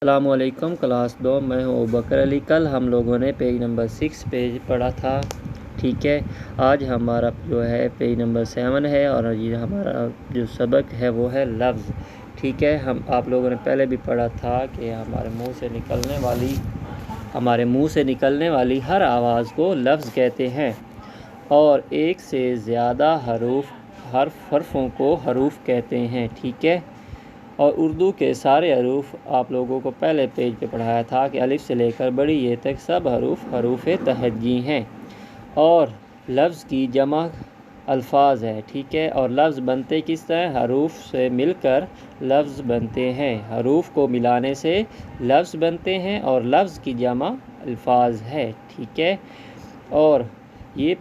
السلام علیکم کلاس 2، میں ہوں ابوبکر علی۔ کل ہم لوگوں نے پیج نمبر 6 پیج پڑھا تھا، ٹھیک ہے۔ آج ہمارا جو ہے پیج نمبر 7 ہے، اور یہ ہمارا جو سبق ہے وہ ہے لفظ، ٹھیک ہے۔ آپ لوگوں نے پہلے بھی پڑھا تھا کہ ہمارے منہ سے نکلنے والی ہر آواز کو لفظ کہتے ہیں، اور ایک سے زیادہ حرفوں کو حروف کہتے ہیں، ٹھیک ہے۔ اور اردو کے سارے حروف آپ لوگوں کو پہلے پیج پہ پڑھایا تھا کہ الف سے لے کر بڑی یہ تک سب حروف تہجی ہیں، اور لفظ کی جمع الفاظ ہے، ٹھیک ہے۔ اور لفظ بنتے کس طرح؟ حروف سے مل کر لفظ بنتے ہیں، حروف کو ملانے سے لفظ بنتے ہیں، اور لفظ کی جمع الفاظ ہے، ٹھیک ہے۔ اور یہ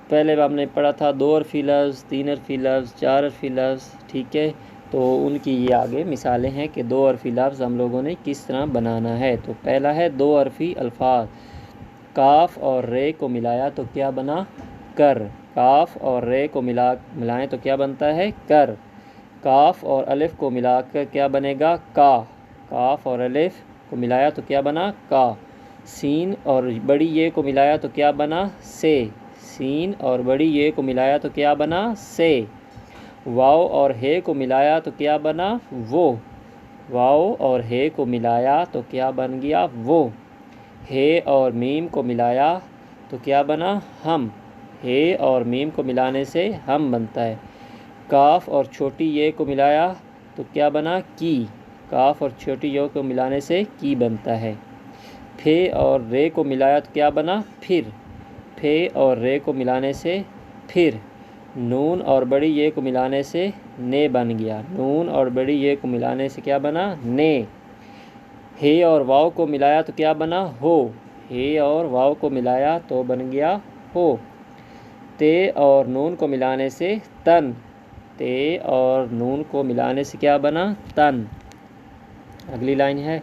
پہلے ہم نے پڑھا تھا 2 حرفی لفظ، 3 حرفی لفظ، 4 حرفی لفظ، ٹھیک ہے۔ تو ان کی یہ آگے مثالیں ہیں کہ 2 حرفی لفظ ہم لوگوں نے کس طرح بنانا ہے۔ تو پہلا ہے 2 حرفی الفاظ، کاف اور رے کو ملایا تو کیا بنا؟ کر۔ کاف اور رے کو ملائیں تو کیا بنتا ہے؟ کر۔ کاف اور الف کو ملا کر کیا بنے گا؟ کا۔ کاف اور الف کو ملایا تو کیا بنا؟ کا۔ سین اور بڑی یہ کو ملایا تو کیا بنا؟ سے۔ سین اور بڑی یہ کو ملایا تو کیا بنا؟ سے۔ واو اور ہے کو ملایا تو کیا بنا؟ وہ۔ واو اور ہے کو ملایا تو کیا بن گیا؟ وہ۔ ہے اور میم کو ملایا تو کیا بنا؟ ہم۔ ہے اور میم کو ملانے سے ہم بنتا ہے۔ کاف اور چھوٹی یہ کو ملایا تو کیا بنا؟ کی۔ کاف اور چھوٹی یہ کو ملانے سے کی بنتا ہے۔ پھے اور رے کو ملایا تو کیا بنا؟ پھر۔ پھے اور رے کو ملانے سے پھر۔ نون اور بڑی یہ کو ملانے سے نے بن گیا۔ نون اور بڑی یہ کو ملانے سے کیا بنا؟ نے۔ ہے اور واو کو ملایا تو کیا بنا؟ ہو۔ ہے اور واو کو ملایا تو بن گیا ہو۔ تے اور نون کو ملانے سے تن۔ تے اور نون کو ملانے سے کیا بنا؟ تن۔ اگلی لائن ہے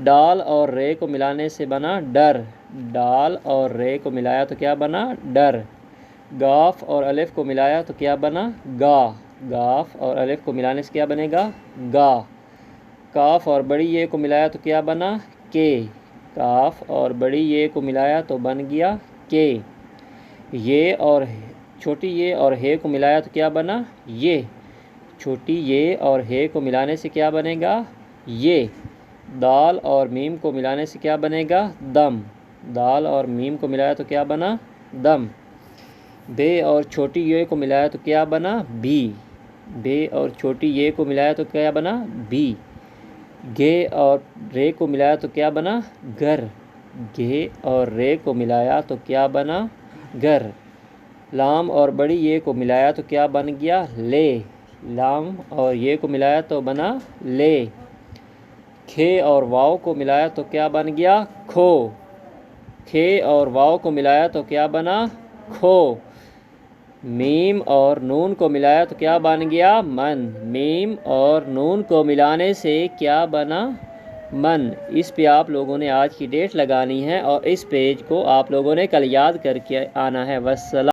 ڈال اور رے کو ملانے سے بنا ڈر۔ ڈال اور رے کو ملایا تو کیا بنا؟ ڈر۔ گاف اور الف کو ملایا تو کیا بنا؟ گا۔ گاف اور الف کو ملانے سے کیا بنے گا؟ گا۔ کاف اور بڑی یہ کو ملایا تو کیا بنا؟ کے۔ کاف اور بڑی یہ کو ملایا تو بن گیا کے۔ یہ اور چھوٹی یہ اور ہے کو ملایا تو کیا بنا؟ یہ۔ چھوٹی یہ اور ہے کو ملانے سے کیا بنے گا؟ یہ۔ دال اور میم کو ملانے سے کیا بنے گا؟ دم۔ دال اور میم کو ملایا تو کیا بنا؟ دم۔ بے اور چھوٹی یہ کو ملایا تو کیا بنا؟ بھی۔ بے اور چھوٹی یہ کو ملایا تو کیا بنا؟ بھی۔ گے اور رے کو ملایا تو کیا بنا؟ گر۔ گے اور رے کو ملایا تو کیا بنا؟ گر۔ لام اور بڑی یہ کو ملایا تو کیا بن گیا؟ لے۔ لام اور یہ کو ملایا تو بنا لے۔ کھے اور واو کو ملایا تو کیا بن گیا؟ کھو۔ کھے اور واو کو ملایا تو کیا بنا؟ کھو۔ میم اور نون کو ملایا تو کیا بن گیا؟ من۔ میم اور نون کو ملانے سے کیا بنا؟ من۔ اس پہ آپ لوگوں نے آج کی ڈیٹ لگانی ہے، اور اس پیج کو آپ لوگوں نے کل یاد کر کے آنا ہے۔ والسلام۔